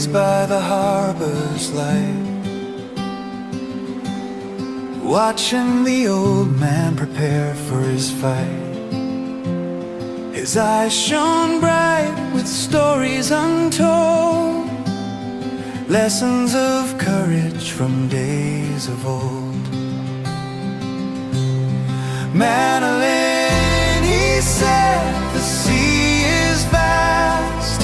by the harbor's light, watching the old man prepare for his fight. His eyes shone bright with stories untold, lessons of courage from days of old. Madeline, he said, the sea is vast,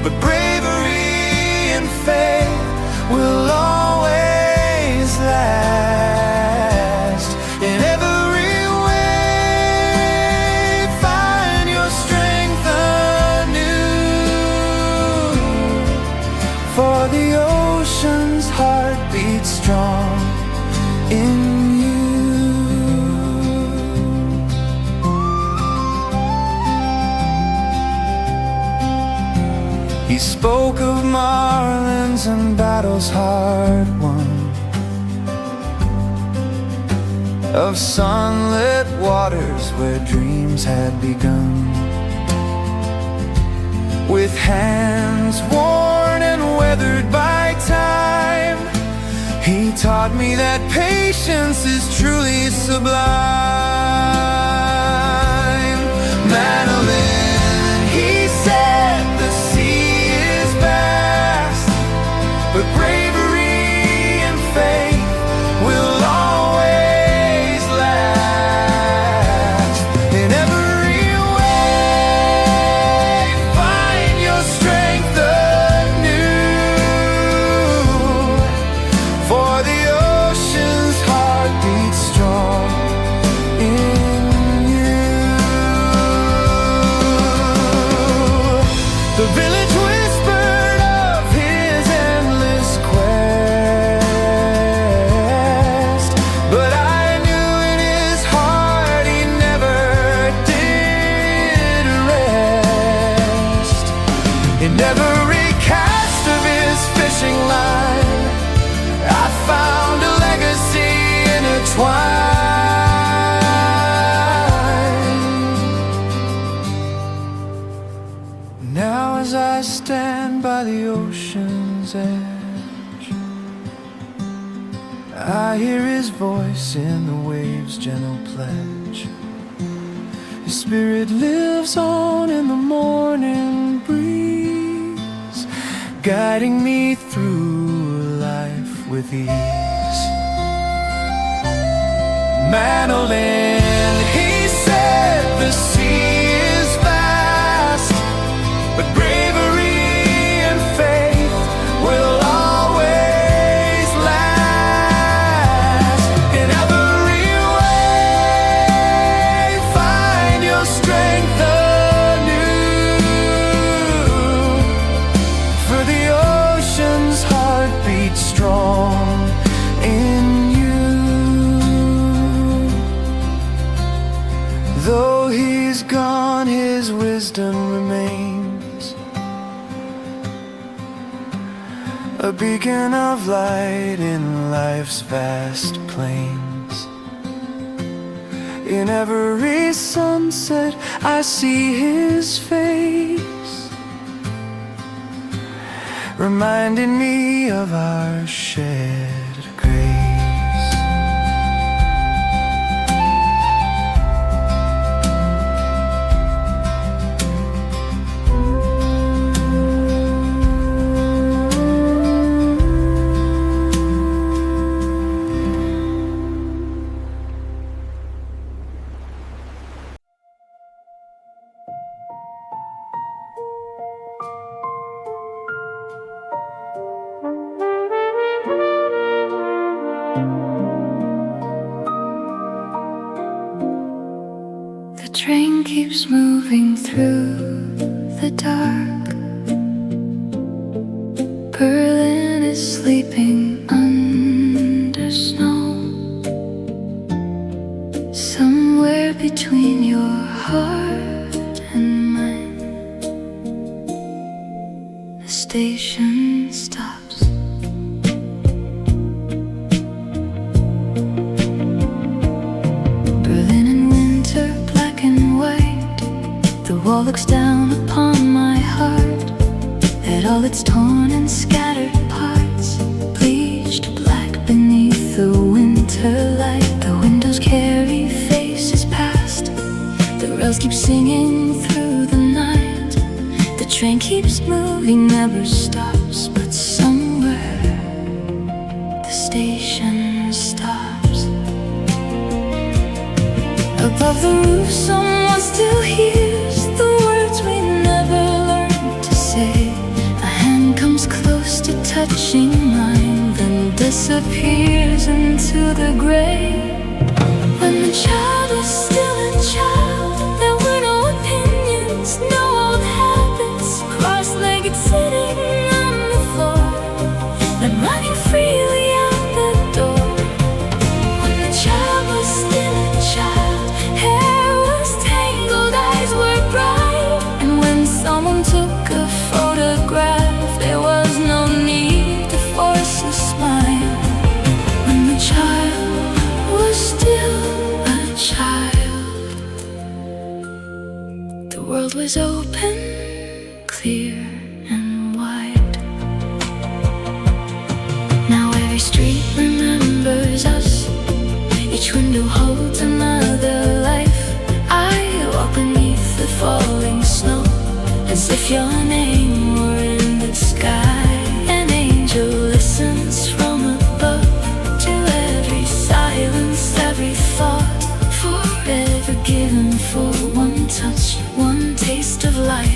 but bravery and faith will always last. In every way, find your strength anew, for the ocean's heart beats strong in you. He spoke of marlins and battles hard won, of sunlit waters where dreams had begun. With hands worn and weathered by time, he taught me that patience is truly sublime. Madeline, he said, the sea is vast, but bravery and faith will always last. In every way, find your strength anew, for the ocean's heart beats strong in you. The village whispered of his endless quest, but I knew in his heart he never did rest. In every cast of his fishing line, I found a legacy intertwined. Now as I stand by the ocean's edge, I hear his voice in the waves' gentle pledge. His spirit lives on in the morning breeze, guiding me through life with ease. Madeline, he said, the sea is vast, but bravery and faith will always last. In every way, find your strength anew, for the ocean's heart beats strong in you. Though he's gone, his wisdom remains, a beacon of light in life's vast plains. In every sunset I see his face, reminding me of our shared grace. The train keeps moving through the dark. Berlin is sleeping under snow, somewhere between your heart and mine. The station stops. Berlin in winter, black and white. The wall looks down upon my heart at all all its torn and scattered parts, bleached black beneath the winter light. The windows carry faces past, the rails keep singing through the night. The train keeps moving, never stops, but somewhere the station stops. Above the roof someone still hears the words we never learned to say. A hand comes close to touching mine, then disappears into the gray. When the child was still a child, there were no opinions, no old habits, cross-legged sitting on the floor, then running freely out the door. When the child was still a child, hair was tangled, eyes were bright, and when someone took a photograph, there was no need to force a smile. When the child was still a child, the world was open, clear and wide. Now every street remembers us, each window holds another life. I walk beneath the falling snow, as if your name were in the sky. An angel listens from above to every silence, every thought, forever given for one touch, one taste of life.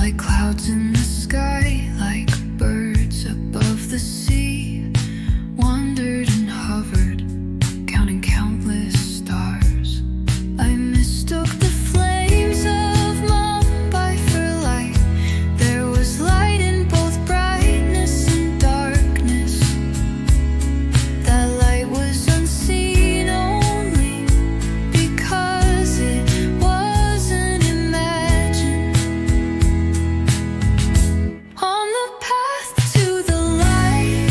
like clouds in the sky, like birds above the sea, wandered and hovered, counting countless stars. I mistook the flames of Mumbai for light. There was light in both brightness and darkness. That light was unseen only because it wasn't imagined. On the path to the light,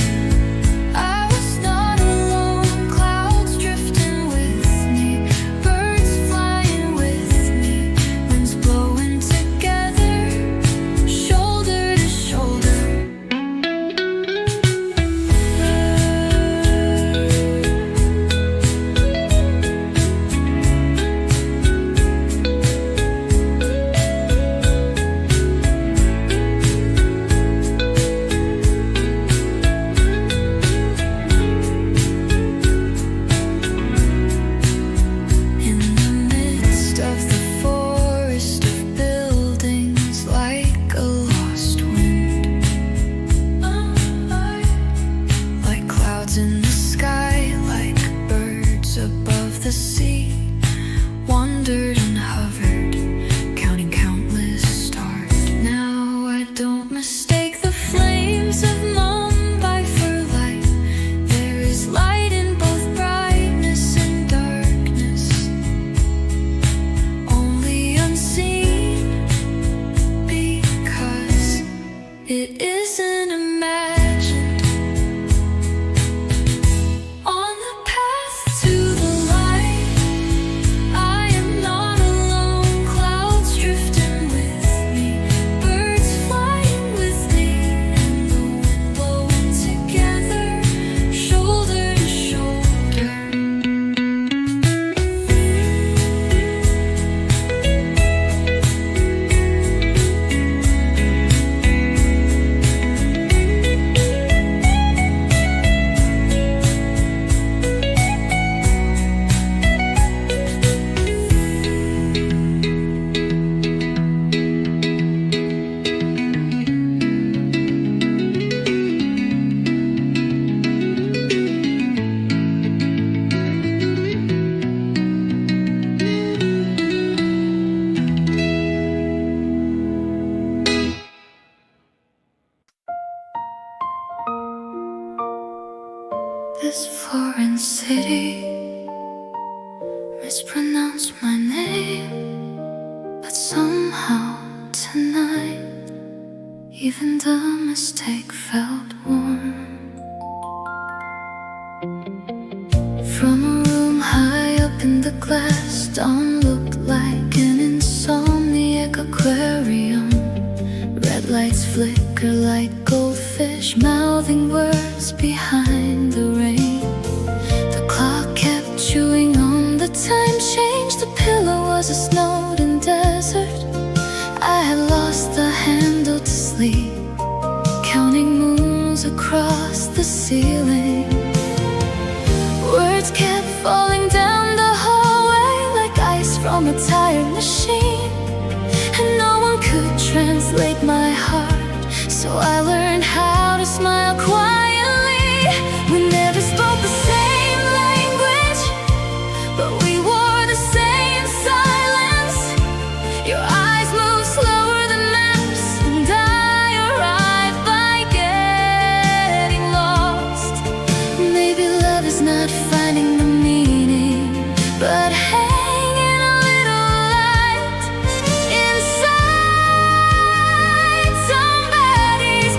I was not alone. Clouds drifting with me, birds flying with me, winds blowing together, shoulder to shoulder. In the midst of the forest of buildings, like a lost wind, like clouds in the sky, like birds above the sea, wandered and hovered, counting countless stars. Now I don't mistake the flames of Mumbai for light. There is light in both brightness and darkness, only unseen because it isn't imagined. On the path to the light, I am not alone. Clouds drifting with me, birds flying with me, and the wind blowing together, shoulder to shoulder. This foreign city mispronounced my name, but somehow tonight even the mistake felt warm. From a room high up in the glass, dawn looked like an insomniac aquarium. Red lights flicker like goldfish, mouthing words behind the rain. The clock kept chewing on the time change. The pillow was a snowed-in desert. I had lost the handle to sleep, counting moons across the ceiling. Words kept falling down the hallway like ice from a tired machine, and no one could translate my heart, so I learned how to smile quietly. We never spoke the same language, but we wore the same silence. Your eyes moved slower than maps, and I arrived by getting lost. Maybe love is not finding the meaning, but hanging a little light inside somebody's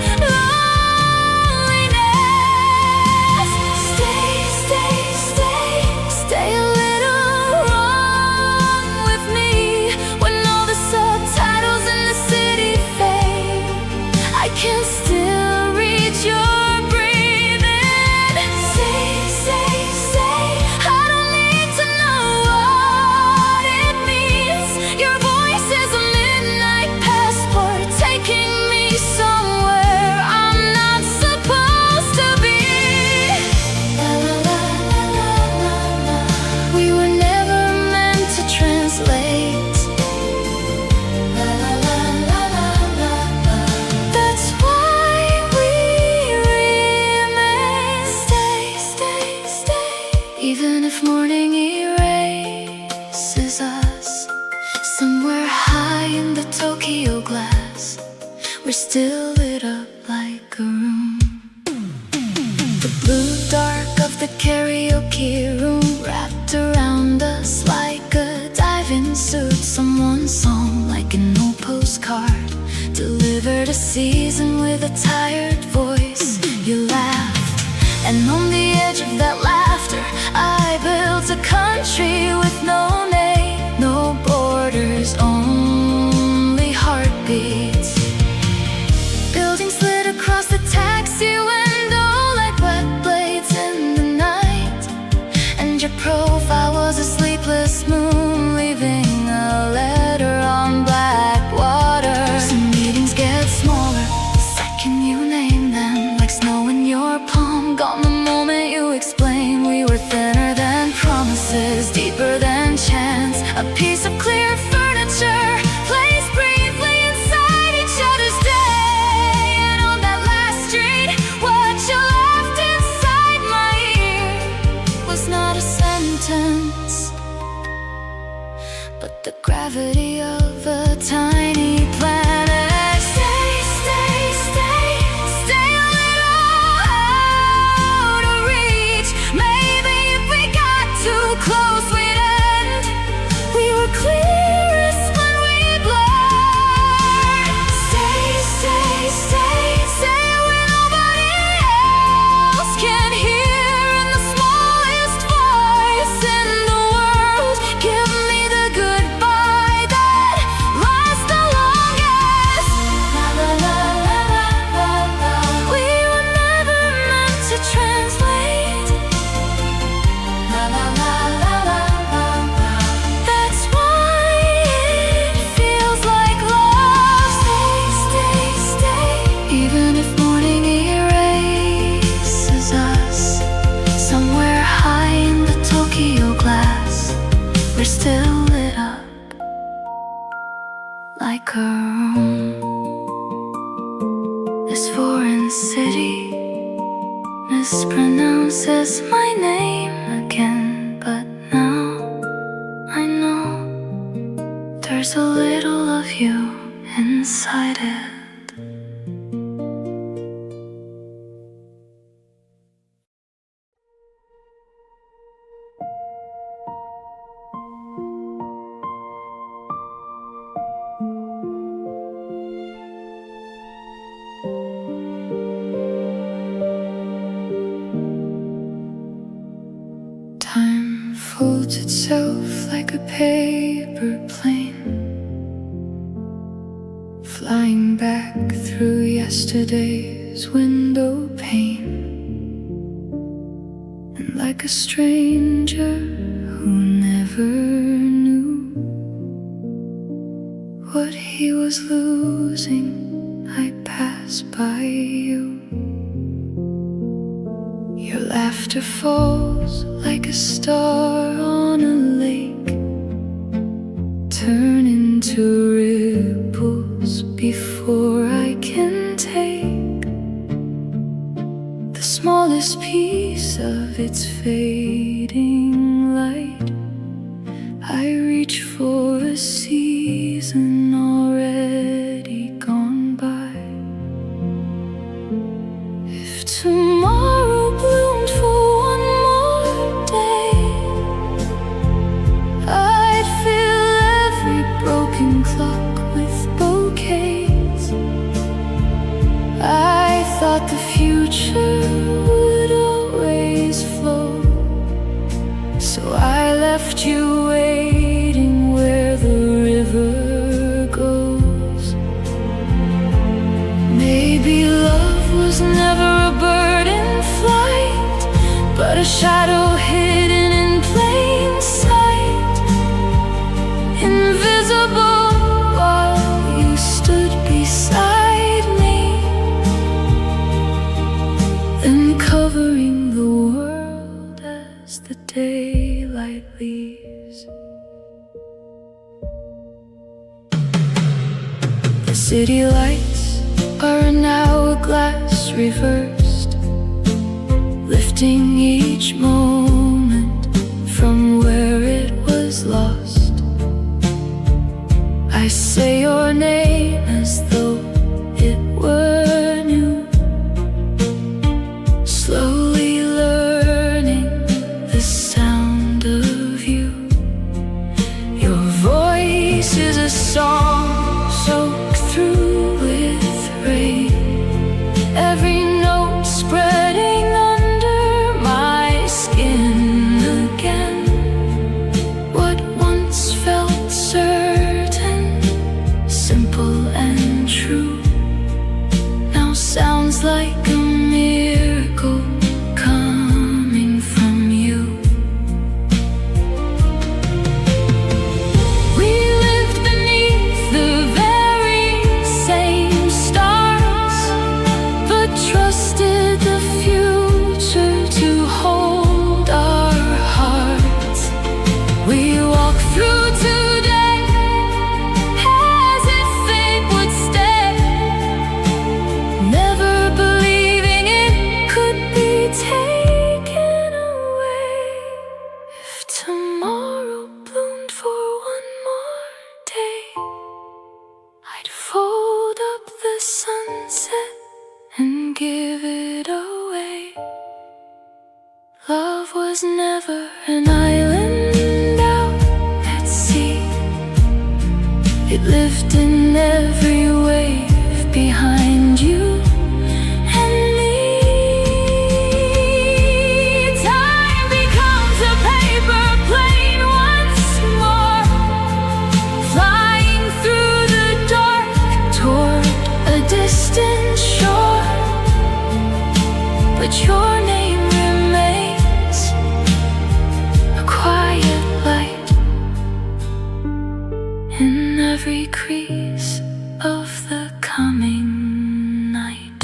we're still lit up like a room. The blue dark of the karaoke room wrapped around us like a diving suit. Someone's song like an old postcard delivered a season with a tired voice. You laughed, and on the edge of that laughter I built a country with no name, no borders, only heartbeats. Buildings slid across the taxi window like wet blades in the night, and your profile was a sleepless moon leaving a letter on black water. Some meetings get smaller the second you name them, like snow in your palm, gone the moment you explain. We were thinner than promises, deeper than chance, a piece of clear furniture placed briefly inside each other's day. And on that last street, what you left inside my ear was not a sentence, but the gravity of a tiny planet. Stay, stay, stay, stay a little out of reach. Maybe if we got too close we'd end. We were clearest when we blurred. Stay, stay, stay, stay where nobody else can hear, in the smallest voice in the world. Give me the goodbye that lasts the longest. La la la la la la la. We were never meant to translate. La la la la la la la. That's why it feels like love. Stay, stay, stay. Even if morning erases us, somewhere high in the Tokyo glass, we're still lit up like a room. This foreign city mispronounces my name again, but now I know there's a little of you inside it. Time folds itself like a paper plane, flying back through yesterday's window pane. And like a stranger who never knew what he was losing, I pass by you. Your laughter falls like a star on a lake, turn into ripples before I can take the smallest piece of its fading light. I reach for a season already gone by. If tomorrow bloomed for one more day, I'd fill every broken clock with bouquets. I thought the future would always flow, so I left you waiting where the river goes. Maybe love was never a bird in flight, but a shadow hidden in plain sight, invisible while you stood beside me, then covering the world as the daylight leaves. The city lights are an hourglass reversed, lifting each moment from where it was lost. I say your name as though it was never an island out at sea. It lived in every wave behind you and me. Time becomes a paper plane once more, flying through the dark toward a distant shore. But your name remains a quiet light in every crease of the coming night.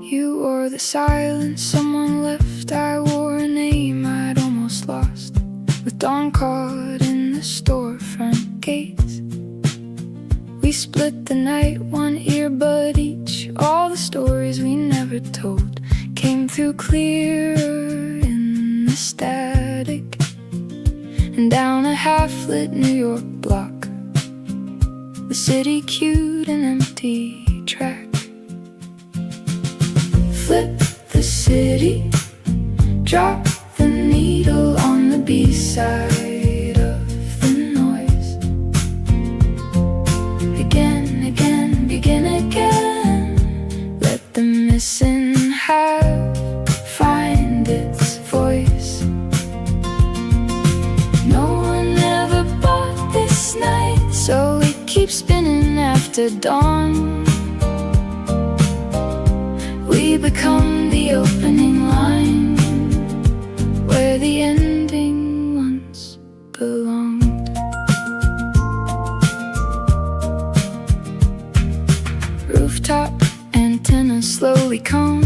You wore the silence someone left. I wore a name I'd almost lost, with dawn caught in the storefront gates. We split the night, one earbud each. All the stories we never told came through clear in the static. And down a half-lit New York block, the city cued an empty track. Flip the city, drop the needle on the B-side of the noise. Begin again, begin again. Let the missing half find its voice. No one ever bought this night, so it keeps spinning after dawn. We become the opening line, where the ending once belonged. Rooftop antennas slowly comb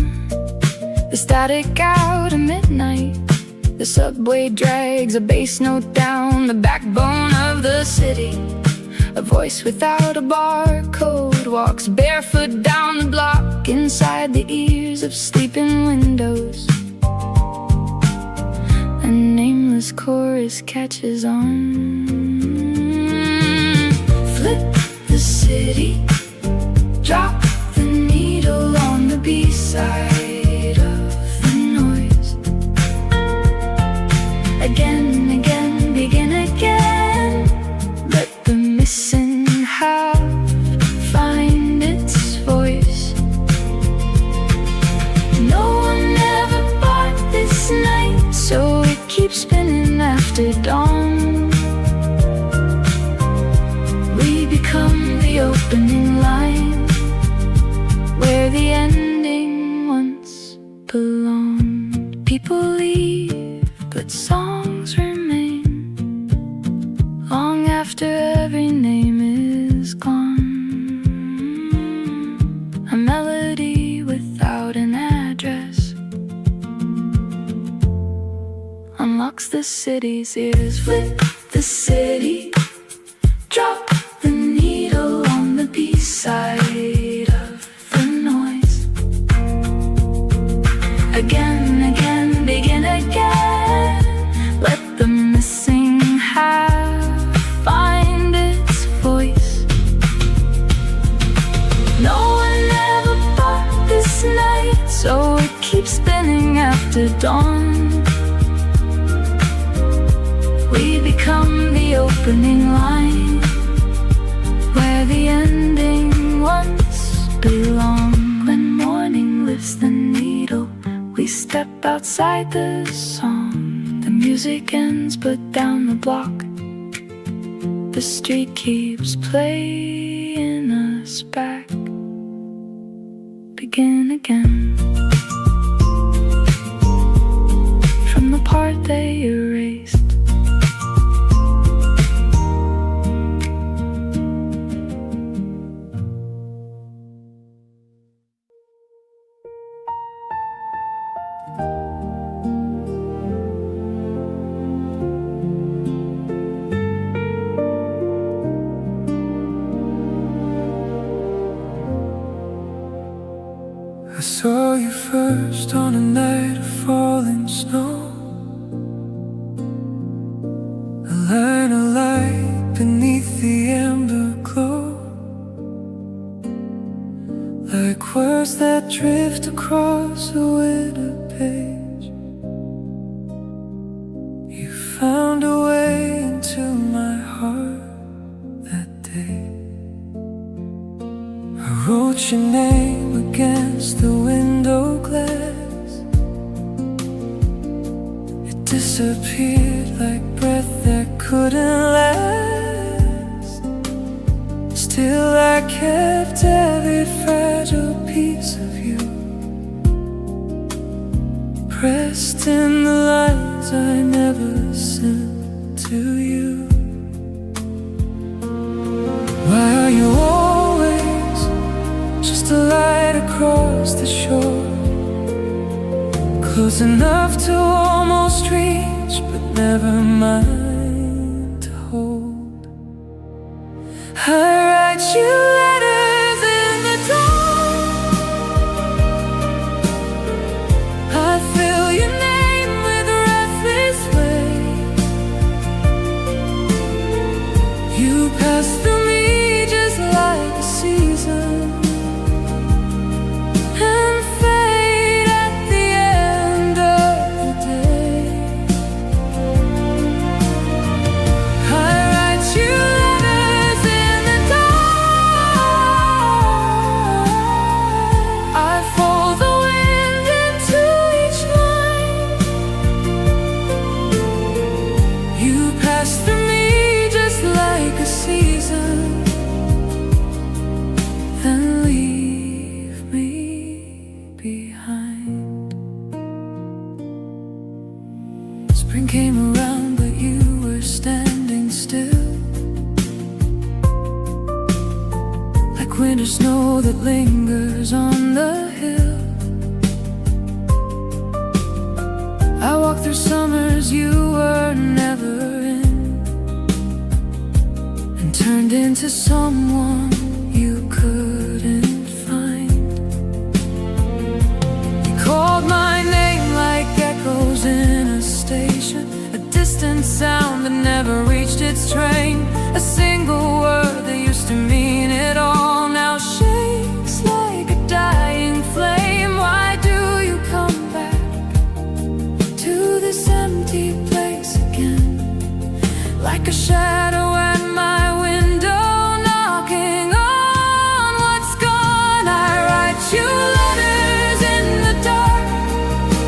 the static out at midnight. The subway drags a bass note down the backbone of the city. A voice without a barcode walks barefoot down the block, inside the ears of sleeping windows. A nameless chorus catches on. Flip the city, drop the needle on the B-side of the noise. Again, again, begin again. Let the missing half find its voice. No one ever bought this night, so it keeps spinning after dawn. We become the opening line, where the ending once belonged. People leave, but songs remain long after every name is gone. A melody without an address unlocks the city's ears. Flip the city, drop the needle on the B-side of the noise. Again, again, begin again. Let the missing half find its voice. No one ever bought this night, so it keeps spinning after dawn. We become the opening line, where the ending once belonged. When morning lifts the needle, we step outside the song. The music ends, but down the block, the street keeps playing us back. Begin again, from the part they erased. saw you first on a night of falling snow. A line of light beneath the amber glow, like words that drift across a winter page. You found a way into my heart that day. I wrote your name against the window glass. It disappeared like breath that couldn't last. Still I kept every fragile piece of you, pressed in the lines I never sent to you. Why are you always just a light across the shore, close enough to almost reach, but never mine to hold? I write you letters in the dark. I fill your name with restless waves. You pass through me just like a season, and fade at the end of the day. I write you letters in the dark. I fold the wind into each line. You pass through me just like a season, then leave me behind. Spring came around, but you were standing still, like winter snow that lingers on the hill. I walked through summers you were never in, and turned into someone you couldn't find. You called my name like echoes in a station, a distant sound that never reached its train. A single word that used to mean it all now shakes like a dying flame. Why do you come back to this empty place again, like a shadow at my window, knocking on what's gone? I write you letters in the dark,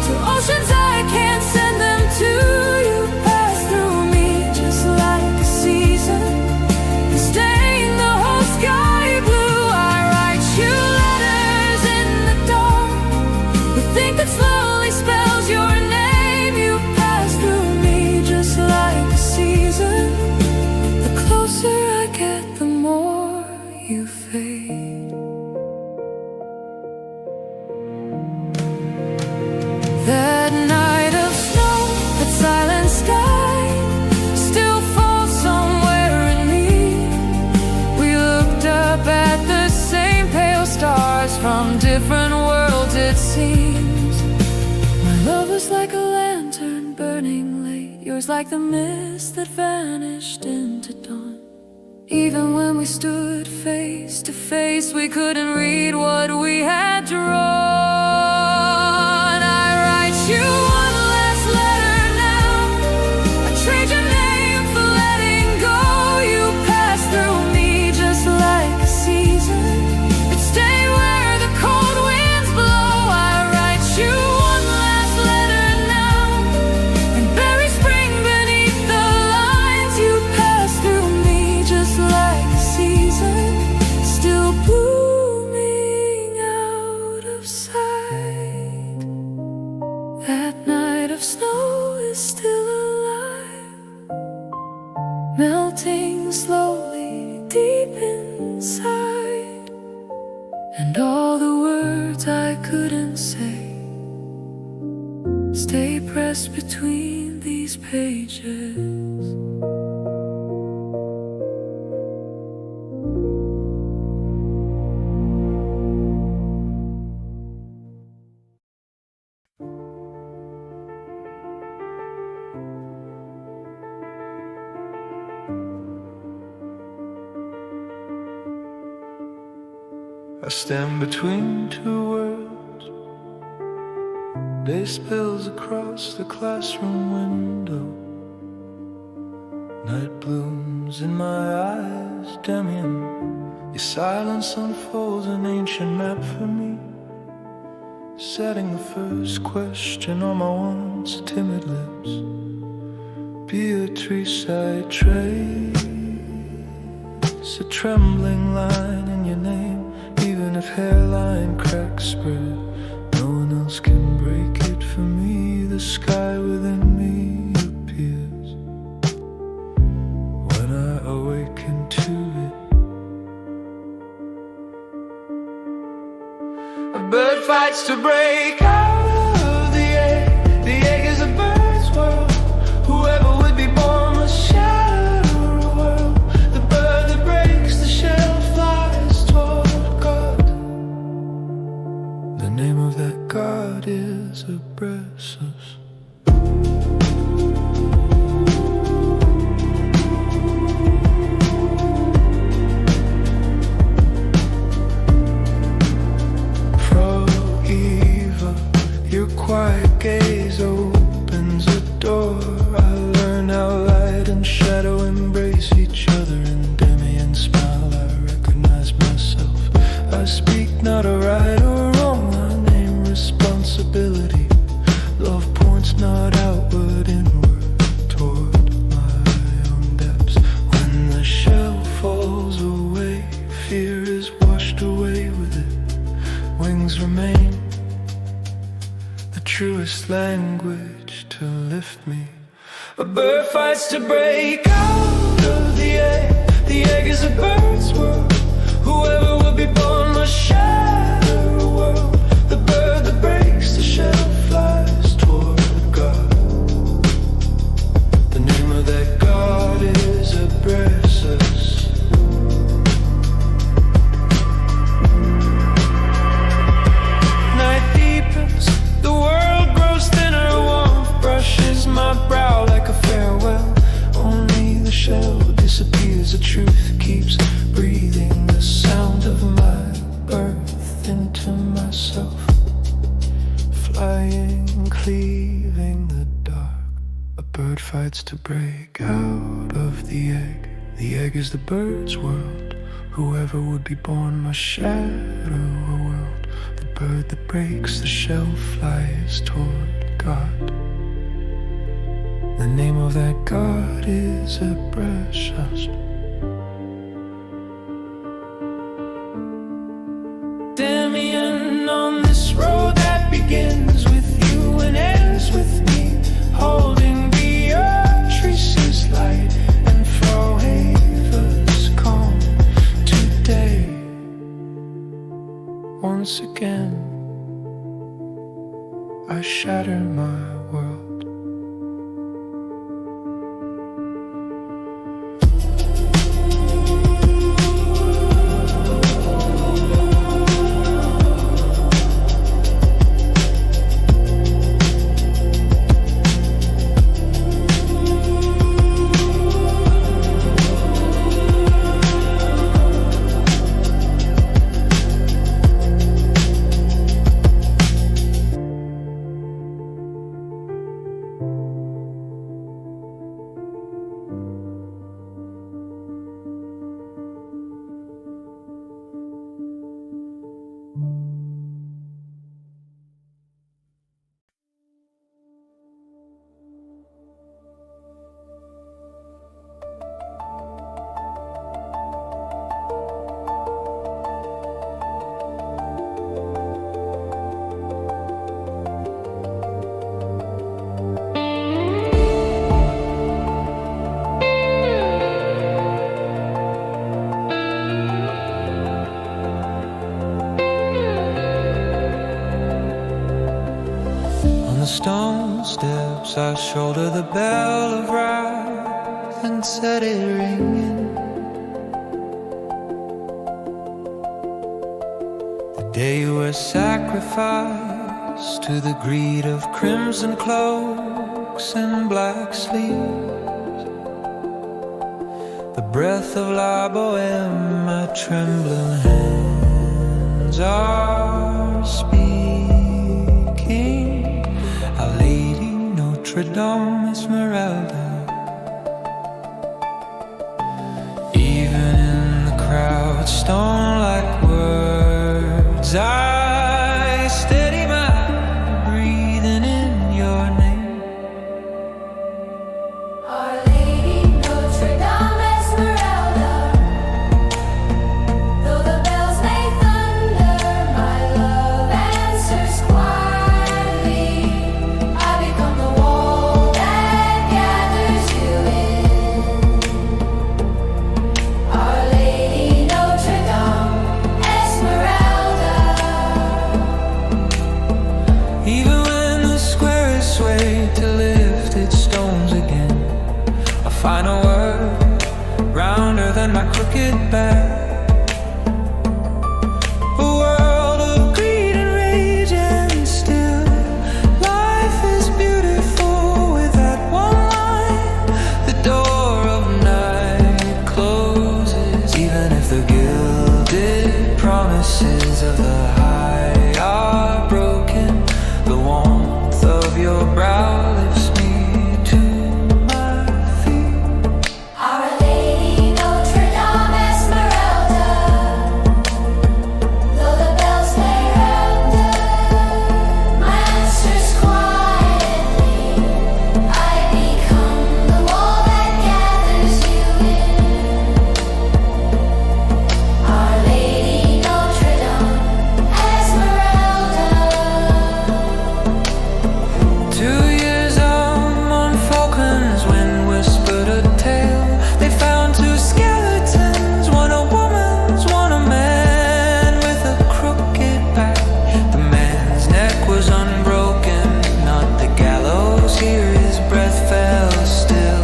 to oceans I can't send them to. You pass through me just like a season, and stain the whole sky blue. I write you letters in the dark, with ink that slowly spells your name. You pass through me just like a season. The closer I get, the more you fade. That night of snow, that silent sky, still falls somewhere in me. We looked up at the same pale stars from different worlds, it seems. My love was like a lantern burning late, yours like the mist that vanished into dawn. Even when we stood face to face, we couldn't read what we had drawn. I write you one last letter now. I trade your name for letting go. You pass through me just like a season, and stay where the cold winds blow. I write you one last letter now, and bury spring beneath the lines. You pass through me just like a season, still blooming out of sight. That night of snow is still alive, melting slowly deep inside. And all the words I couldn't say stay pressed between these pages. I stand between two worlds. Day spills across the classroom window. Night blooms in my eyes, Demian. Your silence unfolds an ancient map for me, setting the first question on my once timid lips. Beatrice, I trace a trembling line in your name. Even if hairline cracks spread, no one else can break it for me. The sky within me appears when I awaken to it. A bird fights to break out of the egg. The egg is a bird's world. Whoever would be born must shatter a world. The bird that breaks the shell flies toward God. The name of that God is Abraxas. Your quiet gaze opens a door. I learn how light and shadow embrace each other. In Demian's smile I recognize myself. I speak not a right or wrong, I name responsibility. Love points not outward, inward, toward my own depths. When the shell falls away, fear is washed away with it. Wings remain, truest language to lift me. A bird fights to break out of the egg. The egg is a bird's world. Whoever will be born must shatter a world. The bird that breaks the shell flies toward God. The name of that God is Abraxas. Night deepens, the world grows thinner, warmth brushes my brow like a farewell. Only the shell disappears, the truth keeps breathing. The sound of my birth into myself, flying, cleaving the dark. A bird fights to break out of the egg. The egg is the bird's world. Whoever would be born must shatter a world. The bird that breaks the shell flies toward God. The name of that God is Abraxas. Demian, on this road that begins with you and ends with me, holding Beatrice's light and Frohaver's calm today. Once again, I shatter my world. Stone steps, I shoulder the bell of wrath and set it ringing. The day you were sacrificed to the greed of crimson cloaks and black sleeves. The breath of La Boheme, my trembling hand Notre-Dame, Esmeralda. Even in the crowd, stone like words, I steady my breathing in your name. Our Lady Notre-Dame, Esmeralda, though the bells may thunder, my love answers quietly. I become the wall that gathers you in. Our Lady Notre-Dame, Esmeralda. Even when the square is swayed to lift its stones again, I find a word rounder than my crooked back. A world of greed and rage, and still life is beautiful with that one line. The door of night closes, even if the gilded promises of the high are broken. The warmth of your brow lifts me to my feet. Our Lady Notre-Dame, Esmeralda, though the bells may thunder, my answers quietly. I become the wall that gathers you in. Our Lady Notre-Dame, Esmeralda. 2 years of Montfaucon's wind whispered a tale. They found two skeletons, one a woman's, one a man with a crooked back. The man's neck was unbroken, not the gallows. Here his breath fell still.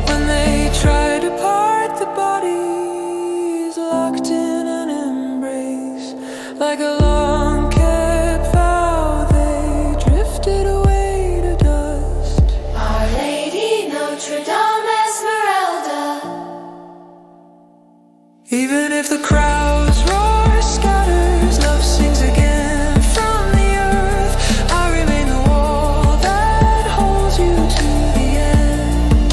When they tried to part the bodies, locked in an embrace, like a long kept vow, they drifted away to dust. Our Lady Notre-Dame, Esmeralda. Even if the crowd's roar scatters, love sings again from the earth. I remain the wall that holds you to the end.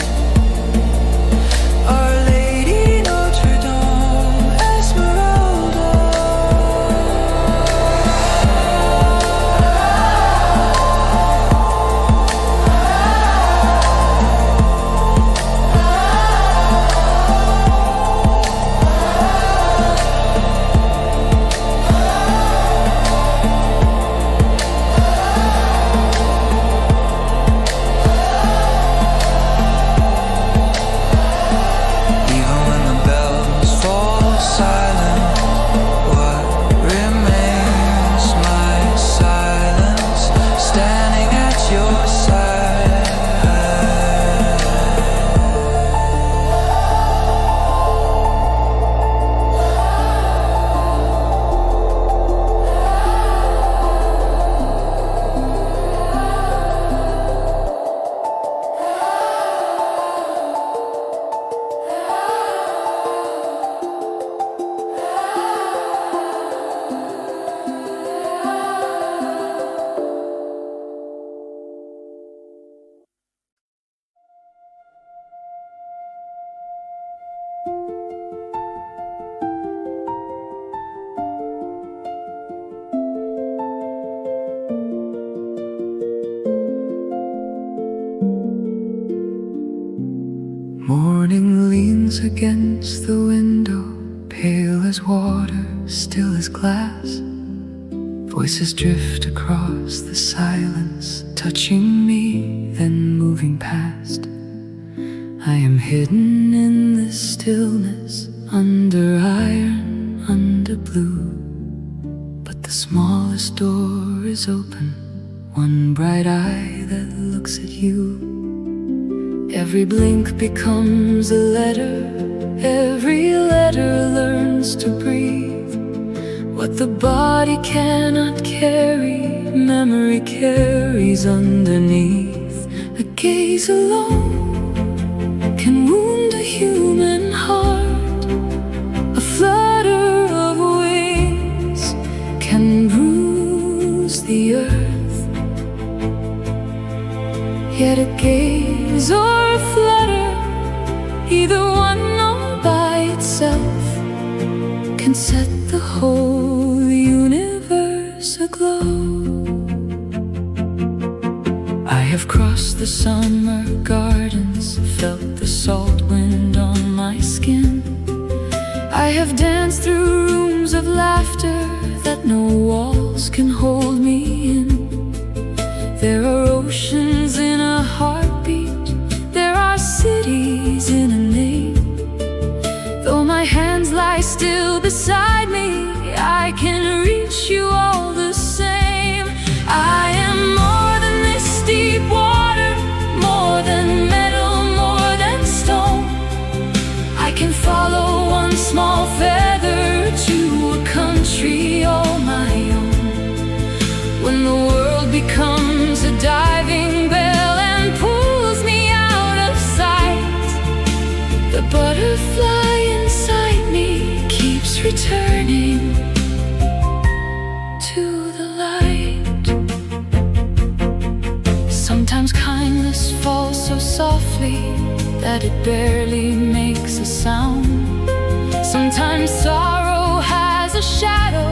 Our Lady Notre-Dame, Esmeralda. Even when the bells fall silent, what remains? My silence, standing at your side. Morning leans against the window, pale as water, still as glass. Voices drift across the silence, touching me, then moving past. I am hidden in the stillness, under iron, under blue. But the smallest door is open, one bright eye that looks at you. Every blink becomes a letter, every letter learns to breathe. What the body cannot carry, memory carries underneath. A gaze alone can wound a human heart. A flutter of wings can bruise across the summer gardens, felt the salt wind on my skin. I have danced through rooms of laughter that no walls can hold me in. There are oceans in a heartbeat, there are cities in a name. Though my hands lie still beside me, I can reach you all the same. I am more than this deep water, more than metal, more than stone. I can follow one small feather to a country all my own. When the world becomes a diving bell and pulls me out of sight, the butterfly inside me keeps returning to the light. Sometimes kindness falls so softly that it barely makes a sound. Sometimes sorrow has a shadow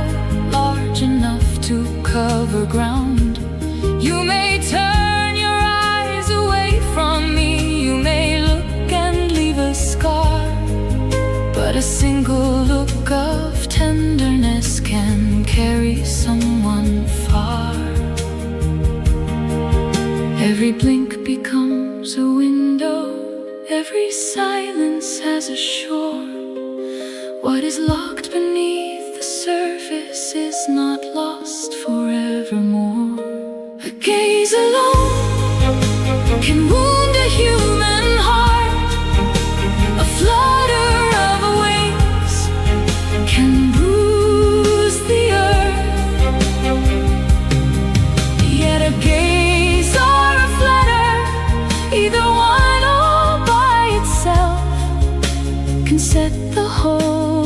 large enough to cover ground. You may turn your eyes away from me, you may look and leave a scar, but a single look of tenderness can carry someone far. Every blink becomes a window, every silence has a shore. What is locked beneath the surface is not lost forevermore. A gaze alone can wound a human heart. A flutter of wings can bruise the earth. Yet a gaze or a flutter, either one all by itself, can set the whole